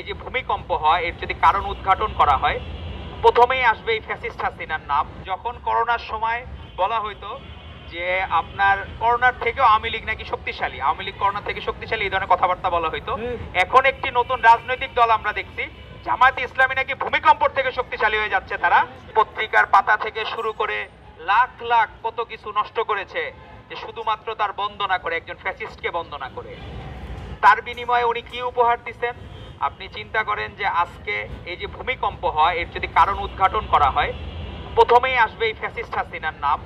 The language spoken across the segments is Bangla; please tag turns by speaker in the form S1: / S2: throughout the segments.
S1: যে ভূমিকম্প হয় এর যদি কারণ উদ্ঘাটন করা হয়, প্রথমেই আসবে এই ফ্যাসিস্ট হাসিনার নাম। যখন করোনার সময় বলা হইতো যে আপনার করোনার থেকেও আওয়ামী লীগ নাকি শক্তিশালী, আওয়ামী লীগ করোনা থেকে শক্তিশালী, এই ধরনের কথাবার্তা বলা হইতো। এখন একটি নতুন রাজনৈতিক দল আমরা দেখছি, জামায়াতে ইসলামী নাকি ভূমিকম্পর থেকে শক্তিশালী হয়ে যাচ্ছে। তারা পত্রিকার পাতা থেকে শুরু করে লাখ লাখ কত কিছু নষ্ট করেছে, যে শুধুমাত্র তার বন্দনা করে, একজন ফ্যাসিস্টকে বন্দনা করে। তার বিনিময়ে উনি কি উপহার দিচ্ছেন আপনি চিন্তা করেন। যে আজকে এই যে ভূমিকম্প হয় এর যদি কারণ উদ্ঘাটন করা হয়, প্রথমেই আসবে এই ফ্যাসিস্ট হাসিনার নাম,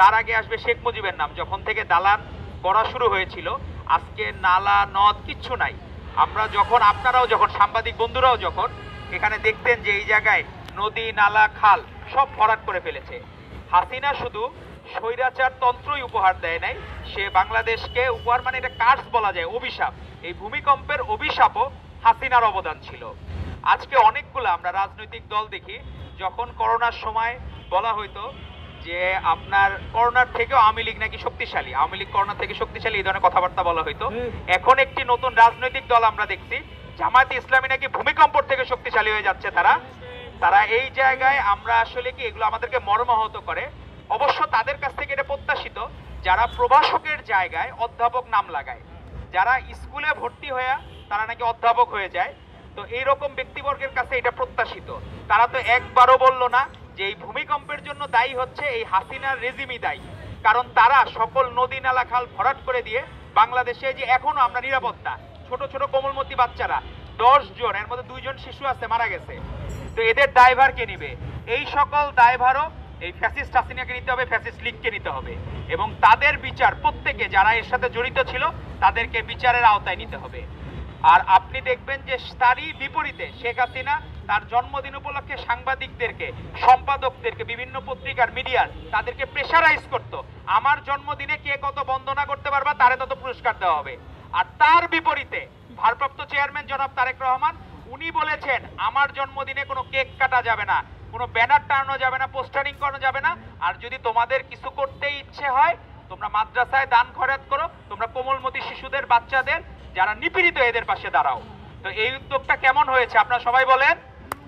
S1: তার আগে আসবে শেখ মুজিবের নাম। যখন থেকে দালান করা শুরু হয়েছিল, আজকে নালা নদ কিচ্ছু নাই। আমরা যখন, আপনারাও যখন, সাংবাদিক বন্ধুরাও যখন এখানে দেখতেন যে এই জায়গায় নদী নালা খাল সব ভরাট করে ফেলেছে। হাসিনা শুধু স্বৈরাচার তন্ত্রই উপহার দেয় নাই, সে বাংলাদেশকে উপহার, মানে এটা কার্স বলা যায়, অভিশাপ। এই ভূমিকম্পের অভিশাপও হাসিনার অবদান ছিল। আজকে অনেকগুলো আমরা রাজনৈতিক দল দেখি, যখন করোনার সময় বলা হইতো যে আপনার করোনার থেকেও আওয়ামী লীগ নাকি শক্তিশালী, আওয়ামী লীগ করোনা থেকে শক্তিশালী, এই ধরনের কথাবার্তা বলা হইতো। এখন একটি নতুন রাজনৈতিক দল আমরা দেখছি, জামায়াতে ইসলামী নাকি ভূমিকম্পর থেকে শক্তিশালী হয়ে যাচ্ছে। তারা এই জায়গায় আমরা আসলে কি, এগুলো আমাদেরকে মর্মাহত করে। অবশ্য তাদের কাছ থেকে এটা প্রত্যাশিত, যারা প্রভাষকের জায়গায় অধ্যাপক নাম লাগায়, যারা স্কুলে ভর্তি হয়ে তারা নাকি অধ্যাপক হয়ে যায়, তো এইরকম ব্যক্তিবর্গের কাছে এটা প্রত্যাশিত। তারা তো একবারও বলল না যে এই ভূমিকম্পের জন্য দায়ী হচ্ছে এই হাসিনার রেজিমই দায়ী, কারণ তারা সকল নদী নালা খাল ভরাট করে দিয়ে বাংলাদেশে যে এখনো আমরা নিরাপত্তা, ছোট ছোট কোমলমতি বাচ্চারা 10 জন, এর মধ্যে 2 জন শিশু আছে মারা গেছে, তো এদের দায়ভার কে নিবে? এই সকল দায়ভারও এই ফ্যাসিস্ট হাসিনাকে নিতে হবে, ফ্যাসিস্ট লীগকে নিতে হবে, এবং তাদের বিচার, প্রত্যেকে যারা এর সাথে জড়িত ছিল তাদেরকে বিচারের আওতায় নিতে হবে। আর আপনি দেখবেন যে তারই বিপরীতে শেখ হাসিনা তার জন্মদিন উপলক্ষে সাংবাদিকদেরকে, সম্পাদকদেরকে, বিভিন্ন পত্রিকার মিডিয়ার তাদেরকে প্রেশারাইজ করত, আমার জন্মদিনে কে কত বন্দনা করতে পারবা তারে তত পুরস্কার দেওয়া হবে। আর তার বিপরীতে ভারপ্রাপ্ত চেয়ারম্যান জনাব তারেক রহমান, উনি বলেছেন আমার জন্মদিনে কোনো কেক কাটা যাবে না, কোনো ব্যানার টানানো যাবে না, পোস্টারিং করানো যাবে না, আর যদি তোমাদের কিছু করতে ইচ্ছে হয় তোমরা মাদ্রাসায় দান খয়রাত করো, তোমরা কোমলমতি শিশুদের, বাচ্চাদের যারা নিপীড়িত এদের পাশে দাঁড়াও। তো এই উদ্যোগটা কেমন হয়েছে আপনারা সবাই বলেন?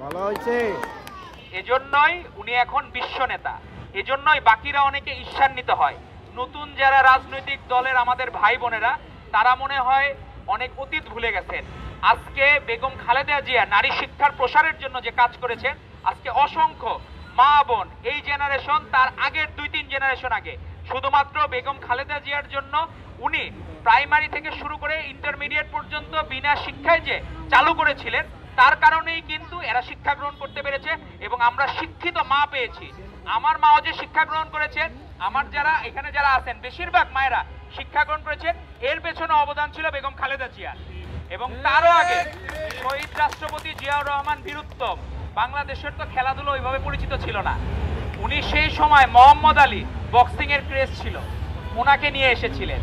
S1: ভালো হয়েছে। এজন্যই উনি এখন বিশ্ব নেতা, এজন্যই বাকিরা অনেকে ঈর্ষান্বিত হয়। নতুন যারা রাজনৈতিক দলের আমাদের ভাই বোনেরা, তারা মনে হয় অনেক অতীত ভুলে গেছেন। আজকে বেগম খালেদা জিয়া নারী শিক্ষার প্রসারের জন্য যে কাজ করেছেন, আজকে অসংখ্য মা বোন, এই জেনারেশন, তার আগের 2-3 জেনারেশন আগে, শুধুমাত্র বেগম খালেদা জিয়ার জন্য উনি প্রাইমারি থেকে শুরু করে ইন্টারমিডিয়েট পর্যন্ত বিনা শিক্ষায় যে চালু করেছিলেন, তার কারণেই কিন্তু এরা শিক্ষা গ্রহণ করতে পেরেছে এবং আমরা শিক্ষিত মা পেয়েছি। আমার মাও যে শিক্ষা গ্রহণ করেছেন, আমার যারা এখানে যারা আছেন বেশিরভাগ মায়েরা শিক্ষা গ্রহণ করেছেন, এর পেছনে অবদান ছিল বেগম খালেদা জিয়া। এবং তারও আগে শহীদ রাষ্ট্রপতি জিয়াউর রহমান বীরুত্তম, বাংলাদেশের তো খেলাধুলো ওইভাবে পরিচিত ছিল না, উনি সেই সময় মোহাম্মদ আলী বক্সিং এর ক্রেজ ছিল, ওনাকে নিয়ে এসেছিলেন।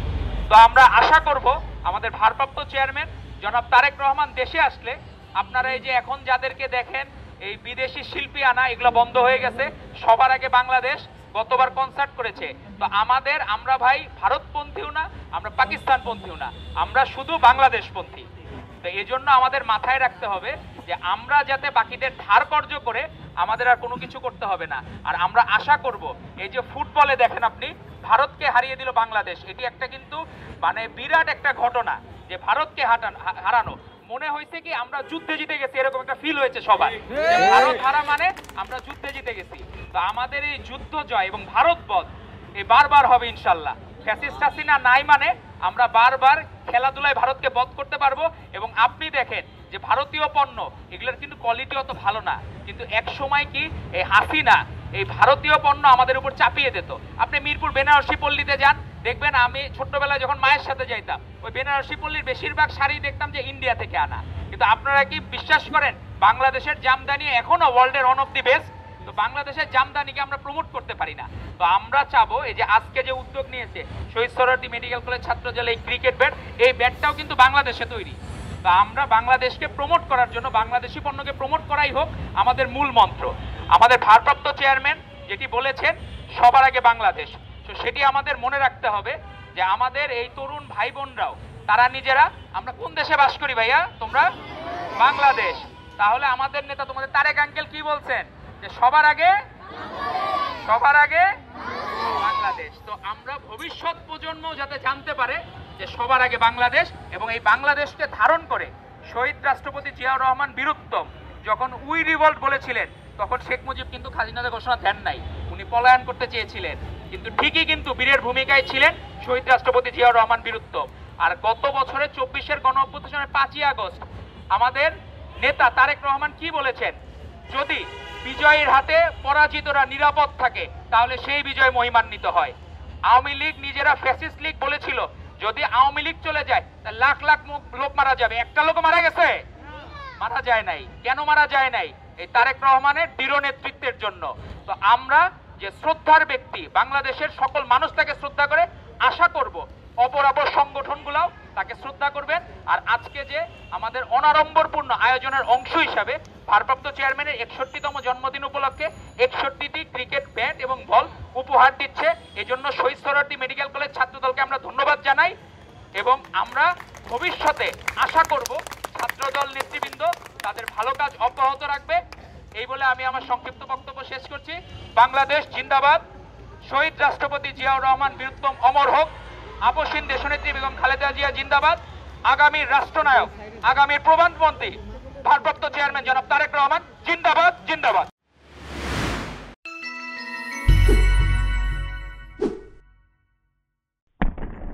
S1: তো আমরা আশা করব আমাদের ভারপ্রাপ্ত চেয়ারম্যান জনাব তারেক রহমান দেশে আসলে, আপনারা এই যে এখন যাদেরকে দেখেন এই বিদেশি শিল্পী আনা, এগুলো বন্ধ হয়ে গেছে। সবার আগে বাংলাদেশ গতবার কনসার্ট করেছে। তো আমরা ভাই ভারতপন্থীও না, আমরা পাকিস্তানপন্থীও না, আমরা শুধু বাংলাদেশপন্থী। তো এই জন্য আমাদের মাথায় রাখতে হবে যে আমরা যাতে বাকিদের ধার কর্য করে আমাদের আর কোনো কিছু করতে হবে না। আর আমরা আশা করব, এই যে ফুটবলে দেখেন আপনি ভারতকে হারিয়ে দিল বাংলাদেশ, এটি একটা কিন্তু মানে বিরাট একটা ঘটনা, যে ভারতকে হারানো মনে হয়েছে কি আমরা যুদ্ধে জিতে গেছি, এরকম একটা ফিল হয়েছে সবাই। ভারত হারা মানে আমরা যুদ্ধে জিতে গেছি। তো আমাদের এই যুদ্ধ জয় এবং ভারত বধ এই বারবার হবে ইনশাল্লাহ। ফ্যাসিস্ট হাসিনা নাই মানে আমরা বারবার খেলাধুলায় ভারতকে বধ করতে পারবো। এবং আপনি দেখেন যে ভারতীয় পণ্য এগুলোর কিন্তু কোয়ালিটি অত ভালো না, কিন্তু এক সময় কি এই হাসিনা এই ভারতীয় পণ্য আমাদের উপর চাপিয়ে দিত। আপনি মিরপুর বেনারসি পল্লীতে যান, দেখবেন আমি ছোট্টবেলায় যখন মায়ের সাথে যাইতাম, ওই বেনারসি পল্লীর বেশিরভাগ শাড়ি দেখতাম যে ইন্ডিয়া থেকে আনা। কিন্তু আপনারা কি বিশ্বাস করেন বাংলাদেশের জামদানি এখনো ওয়ার্ল্ডের ওয়ান অফ দি বেস্ট? তো বাংলাদেশের জামদানিকে আমরা প্রমোট করতে পারি না। তো আমরা চাবো এই যে আজকে যে উদ্যোগ নিয়েছে শহীদ সোহরাওয়ার্দী মেডিকেল কলেজ ছাত্র জেলা এই ক্রিকেট ব্যাট, এই ব্যাটটাও কিন্তু বাংলাদেশে তৈরি। তো আমরা বাংলাদেশকে প্রমোট করার জন্য, বাংলাদেশি পণ্যকে প্রমোট করাই হোক আমাদের মূল মন্ত্র। আমাদের ভারপ্রাপ্ত চেয়ারম্যান যেটি বলেছেন সবার আগে বাংলাদেশ, তো সেটি আমাদের মনে রাখতে হবে যে আমাদের এই তরুণ ভাই বোনরাও তারা নিজেরা, আমরা কোন দেশে বাস করি ভাইয়া? তোমরা বাংলাদেশ। তাহলে আমাদের নেতা তোমাদের তারেক আঙ্কেল কি বলছেন যে সবার আগে বাংলাদেশ। তো আমরা ভবিষ্যৎ প্রজন্ম যাতে জানতে পারে যে সবার আগে বাংলাদেশ, এবং এই বাংলাদেশকে ধারণ করে শহীদ রাষ্ট্রপতি জিয়াউর রহমান বীরুত্তম যখন উই রিভল্ট বলেছিলেন, তখন শেখ মুজিব কিন্তু খাজিনাদের ঘোষণা দেন নাই, উনি পলায়ন করতে চেয়েছিলেন, কিন্তু ঠিকই কিন্তু বীরের ভূমিকায় ছিলেন শহীদ রাষ্ট্রপতি জিয়াউর রহমান বীরুত্তম। আর গত বছরে 24-এর গণ অভ্যুত্থানের 5ই আগস্ট আমাদের নেতা তারেক রহমান কি বলেছেন, যদি বিজয়ের হাতে পরাজিতরা নিরাপদ থাকে তাহলে সেই বিজয় মহিমান্বিত হয়। আওয়ামী লীগ নিজেরা ফ্যাসিস্ট লীগ বলেছিল, যদি আওয়ামী লীগ চলে যায় তাহলে লাখ লাখ লোক মারা যাবে। একটা লোক মারা গেছে? মারা যায় নাই। কেন মারা যায় নাই? এই তারেক রহমানের দৃঢ় নেতৃত্বের জন্য। তো আমরা যে শ্রদ্ধার ব্যক্তি, বাংলাদেশের সকল মানুষ তাকে শ্রদ্ধা করে, আশা করব অপরাপর সংগঠনগুলাও তাকে শ্রদ্ধা করবেন। আর আজকে যে আমাদের অনাড়ম্বরপূর্ণ আয়োজনের অংশ হিসাবে ভারপ্রাপ্ত চেয়ারম্যানের 61তম জন্মদিন উপলক্ষে 61টি ক্রিকেট ব্যাট এবং বল উপহার দিচ্ছে, এজন্য শহীদ সোহরাওয়ার্দী মেডিকেল কলেজ ছাত্রদলকে আমরা ধন্যবাদ জানাই। এবং আমরা ভবিষ্যতে আশা করব ছাত্রদল নেতৃবৃন্দ তাদের ভালো কাজ অব্যাহত রাখবে। এই বলে আমি আমার সংক্ষিপ্ত বক্তব্য শেষ করছি। বাংলাদেশ জিন্দাবাদ, শহীদ রাষ্ট্রপতি জিয়াউর রহমান বীরুত্তম অমর হোক, আপসহীন দেশনেত্রী বেগম খালেদা জিয়া জিন্দাবাদ, আগামীর রাষ্ট্রনায়ক, আগামীর প্রধানমন্ত্রী ভারপ্রাপ্ত চেয়ারম্যান জনাব তারেক রহমান জিন্দাবাদ।